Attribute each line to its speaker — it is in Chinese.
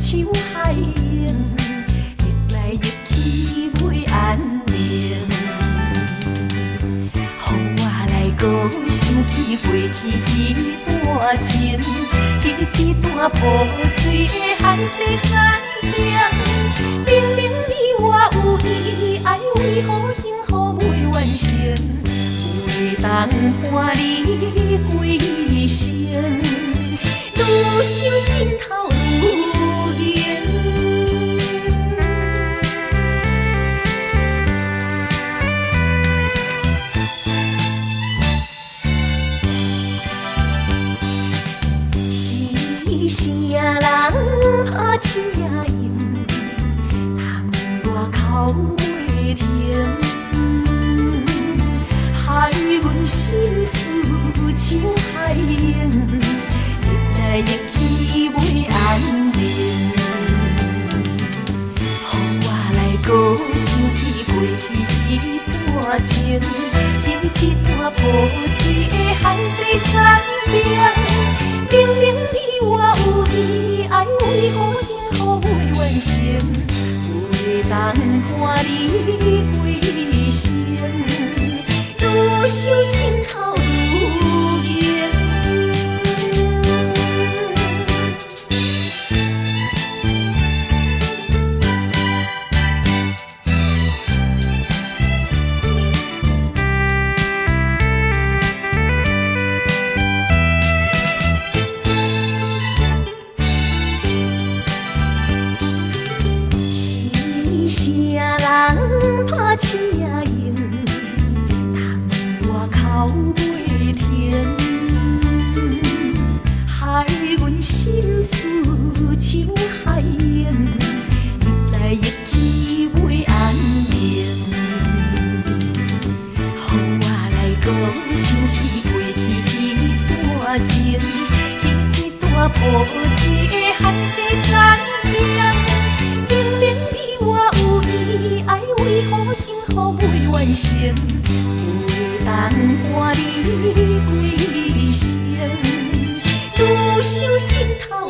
Speaker 1: 像海涌，溢来溢去袂安宁。予我来搁想起过去迄段情，迄一段破碎的寒水山顶。明明你我有意，爱为何幸福袂完成？有的当伴你归生，愈想心头愈硬。是啥人拍车用，窗外口袂停，害阮心思像海涌，溢来溢去袂安宁。予我来搁想起过去迄段情，迄一段破碎的汗水山顶。明明你我有意，爱为何幸福袂完成？有的当伴你归生，愈想心头愈硬。啥人拍车用，窗外口袂停，害阮心思像海涌，溢来溢去袂安宁。予我来搁想起过去迄段情，迄一段破碎的汗水山顶。明明你我有意，爱为何幸福袂完成？有的当伴你归生，愈想心头